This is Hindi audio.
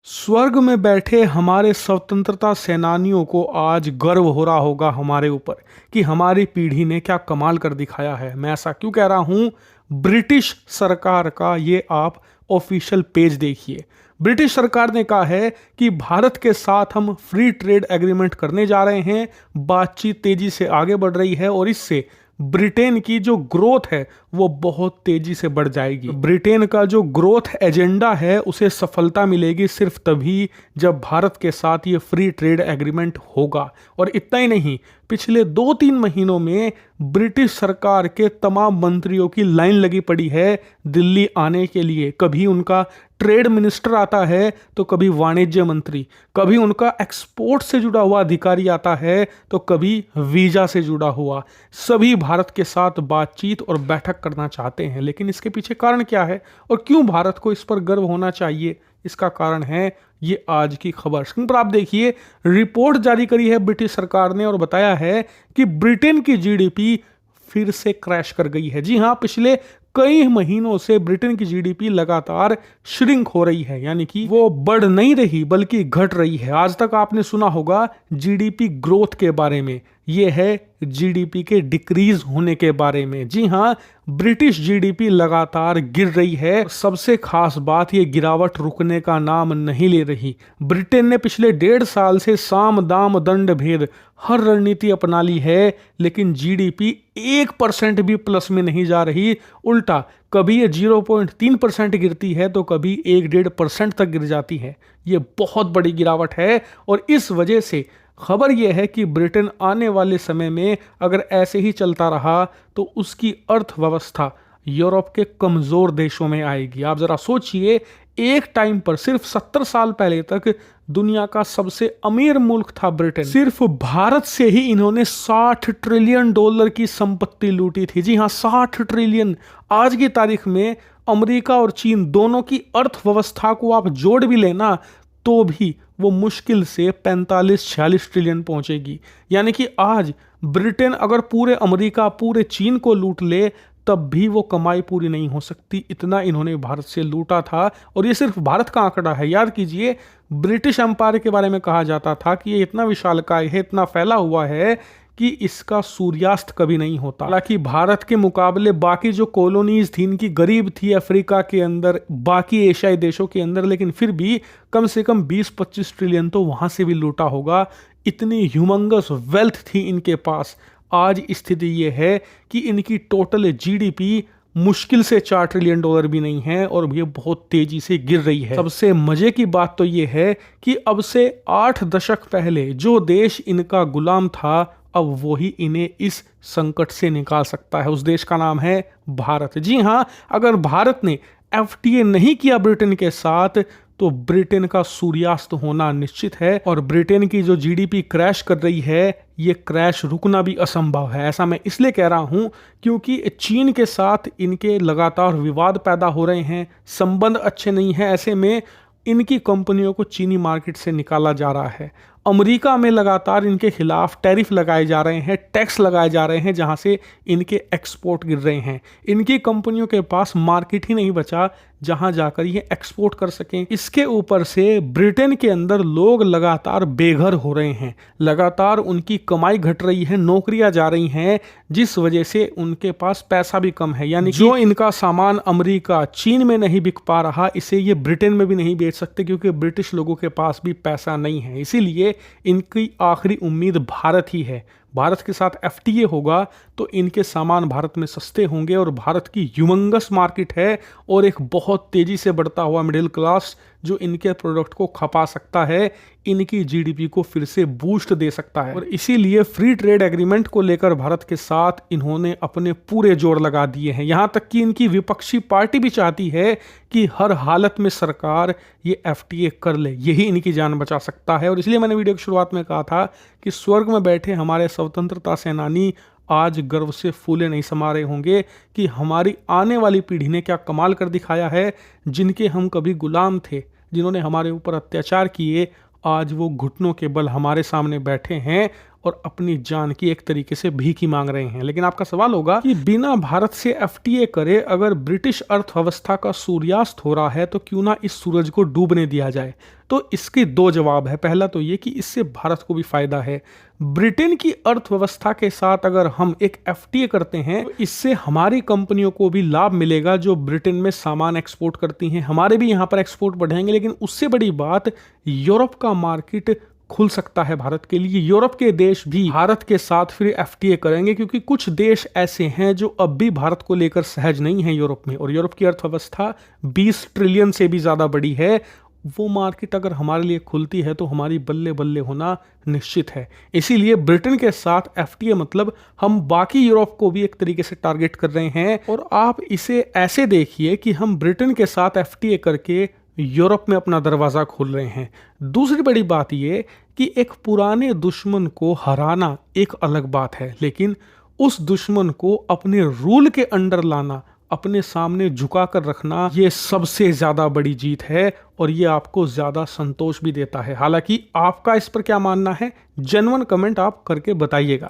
स्वर्ग में बैठे हमारे स्वतंत्रता सेनानियों को आज गर्व हो रहा होगा हमारे ऊपर कि हमारी पीढ़ी ने क्या कमाल कर दिखाया है। मैं ऐसा क्यों कह रहा हूं? ब्रिटिश सरकार का ये आप ऑफिशियल पेज देखिए। ब्रिटिश सरकार ने कहा है कि भारत के साथ हम फ्री ट्रेड एग्रीमेंट करने जा रहे हैं। बातचीत तेजी से आगे बढ़ रही है और इससे ब्रिटेन की जो ग्रोथ है वो बहुत तेजी से बढ़ जाएगी। ब्रिटेन का जो ग्रोथ एजेंडा है उसे सफलता मिलेगी सिर्फ तभी जब भारत के साथ ये फ्री ट्रेड एग्रीमेंट होगा। और इतना ही नहीं, पिछले 2-3 महीनों में ब्रिटिश सरकार के तमाम मंत्रियों की लाइन लगी पड़ी है दिल्ली आने के लिए। कभी उनका ट्रेड मिनिस्टर आता है तो कभी वाणिज्य मंत्री, कभी उनका एक्सपोर्ट से जुड़ा हुआ अधिकारी आता है तो कभी वीजा से जुड़ा हुआ। सभी भारत के साथ बातचीत और बैठक करना चाहते हैं। लेकिन इसके पीछे कारण क्या है और क्यों भारत को इस पर गर्व होना चाहिए? इसका कारण है ये आज की खबर। स्क्रीन पर आप देखिए, रिपोर्ट जारी करी है ब्रिटिश सरकार ने और बताया है कि ब्रिटेन की जीडीपी फिर से क्रैश कर गई है। जी हां, पिछले कई महीनों से ब्रिटेन की जीडीपी लगातार श्रिंक हो रही है, यानी कि वो बढ़ नहीं रही बल्कि घट रही है। आज तक आपने सुना होगा जीडीपी ग्रोथ के बारे में, ये है जीडीपी के डिक्रीज होने के बारे में। जी हां, ब्रिटिश जीडीपी लगातार गिर रही है। सबसे खास बात, ये गिरावट रुकने का नाम नहीं ले रही। ब्रिटेन ने पिछले 1.5 साल से साम दाम दंड भेद हर रणनीति अपना ली है, लेकिन जीडीपी 1% भी प्लस में नहीं जा रही। उल्टा कभी ये 0.3% गिरती है तो कभी 1-1.5% तक गिर जाती है। ये बहुत बड़ी गिरावट है और इस वजह से खबर यह है कि ब्रिटेन आने वाले समय में अगर ऐसे ही चलता रहा तो उसकी अर्थव्यवस्था यूरोप के कमजोर देशों में आएगी। आप जरा सोचिए, एक टाइम पर सिर्फ 70 साल पहले तक दुनिया का सबसे अमीर मुल्क था ब्रिटेन। सिर्फ भारत से ही इन्होंने $60 ट्रिलियन की संपत्ति लूटी थी। जी हां, 60 ट्रिलियन। आज की तारीख में अमेरिका और चीन दोनों की अर्थव्यवस्था को आप जोड़ भी लेना तो भी वो मुश्किल से 45-46 ट्रिलियन पहुंचेगी। यानी कि आज ब्रिटेन अगर पूरे अमेरिका, पूरे चीन को लूट ले तब भी वो कमाई पूरी नहीं हो सकती। इतना इन्होंने भारत से लूटा था और ये सिर्फ भारत का आंकड़ा है। याद कीजिए, ब्रिटिश एम्पायर के बारे में कहा जाता था कि ये इतना विशालकाय है, इतना फैला हुआ है कि इसका सूर्यास्त कभी नहीं होता। हालांकि भारत के मुकाबले बाकी जो कॉलोनीज थी, इनकी गरीब थी अफ्रीका के अंदर, बाकी एशियाई देशों के अंदर, लेकिन फिर भी कम से कम 20-25 ट्रिलियन तो वहां से भी लूटा होगा। इतनी ह्यूमंगस वेल्थ थी इनके पास। आज स्थिति यह है कि इनकी टोटल जीडीपी मुश्किल से $4 ट्रिलियन भी नहीं है और ये बहुत तेजी से गिर रही है। सबसे मजे की बात तो ये है कि अब से 8 दशक पहले जो देश इनका गुलाम था, अब वही इन्हें इस संकट से निकाल सकता है। उस देश का नाम है भारत। जी हां, अगर भारत ने एफटीए नहीं किया ब्रिटेन के साथ तो ब्रिटेन का सूर्यास्त होना निश्चित है और ब्रिटेन की जो जीडीपी क्रैश कर रही है, ये क्रैश रुकना भी असंभव है। ऐसा मैं इसलिए कह रहा हूं क्योंकि चीन के साथ इनके लगातार विवाद पैदा हो रहे हैं, संबंध अच्छे नहीं हैं। ऐसे में इनकी कंपनियों को चीनी मार्केट से निकाला जा रहा है। अमेरिका में लगातार इनके खिलाफ टैरिफ लगाए जा रहे हैं, टैक्स लगाए जा रहे हैं, जहां से इनके एक्सपोर्ट गिर रहे हैं। इनकी कंपनियों के पास मार्केट ही नहीं बचा जहां जाकर ये एक्सपोर्ट कर सकें। इसके ऊपर से ब्रिटेन के अंदर लोग लगातार बेघर हो रहे हैं, लगातार उनकी कमाई घट रही है, नौकरियां जा रही हैं, जिस वजह से उनके पास पैसा भी कम है। यानी जो इनका सामान अमेरिका, चीन में नहीं बिक पा रहा, इसे ये ब्रिटेन में भी नहीं बेच सकते क्योंकि ब्रिटिश लोगों के पास भी पैसा नहीं है। इसीलिए इनकी आखिरी उम्मीद भारत ही है। भारत के साथ एफटीए होगा तो इनके सामान भारत में सस्ते होंगे और भारत की ह्यूमंगस मार्केट है और एक बहुत तेजी से बढ़ता हुआ मिडिल क्लास जो इनके प्रोडक्ट को खपा सकता है, इनकी जीडीपी को फिर से बूस्ट दे सकता है। और इसीलिए फ्री ट्रेड एग्रीमेंट को लेकर भारत के साथ इन्होंने अपने पूरे जोर लगा दिए हैं। यहां तक कि इनकी विपक्षी पार्टी भी चाहती है कि हर हालत में सरकार ये एफटीए कर ले, यही इनकी जान बचा सकता है। और इसलिए मैंने वीडियो की शुरुआत में कहा था कि स्वर्ग में बैठे हमारे स्वतंत्रता सेनानी आज गर्व से फूले नहीं समा रहे होंगे कि हमारी आने वाली पीढ़ी ने क्या कमाल कर दिखाया है। जिनके हम कभी गुलाम थे, जिन्होंने हमारे ऊपर अत्याचार किए, आज वो घुटनों के बल हमारे सामने बैठे हैं और अपनी जान की एक तरीके से भीख ही मांग रहे हैं। लेकिन आपका सवाल होगा कि बिना भारत से एफटीए करे अगर ब्रिटिश अर्थव्यवस्था का सूर्यास्त हो रहा है तो क्यों ना इस सूरज को डूबने दिया जाए। तो इसके दो जवाब है। पहला तो ये कि इससे भारत को भी फायदा है। ब्रिटेन की अर्थव्यवस्था के साथ अगर हम एक एफटीए करते हैं तो इससे हमारी कंपनियों को भी लाभ मिलेगा जो ब्रिटेन में सामान एक्सपोर्ट करती हैं। हमारे भी यहां पर एक्सपोर्ट बढ़ेंगे। लेकिन उससे बड़ी बात, यूरोप का मार्केट खुल सकता है भारत के लिए। यूरोप के देश भी भारत के साथ फिर एफटीए करेंगे, क्योंकि कुछ देश ऐसे हैं जो अब भी भारत को लेकर सहज नहीं है यूरोप में। और यूरोप की अर्थव्यवस्था 20 ट्रिलियन से भी ज्यादा बड़ी है। वो मार्केट अगर हमारे लिए खुलती है तो हमारी बल्ले बल्ले होना निश्चित है। इसीलिए ब्रिटेन के साथ एफटीए मतलब हम बाकी यूरोप को भी एक तरीके से टारगेट कर रहे हैं। और आप इसे ऐसे देखिए कि हम ब्रिटेन के साथ एफटीए करके यूरोप में अपना दरवाजा खोल रहे हैं। दूसरी बड़ी बात यह कि एक पुराने दुश्मन को हराना एक अलग बात है, लेकिन उस दुश्मन को अपने रूल के अंडर लाना, अपने सामने झुका कर रखना, ये सबसे ज्यादा बड़ी जीत है और ये आपको ज्यादा संतोष भी देता है। हालांकि आपका इस पर क्या मानना है, जेन्युइन कमेंट आप करके बताइएगा।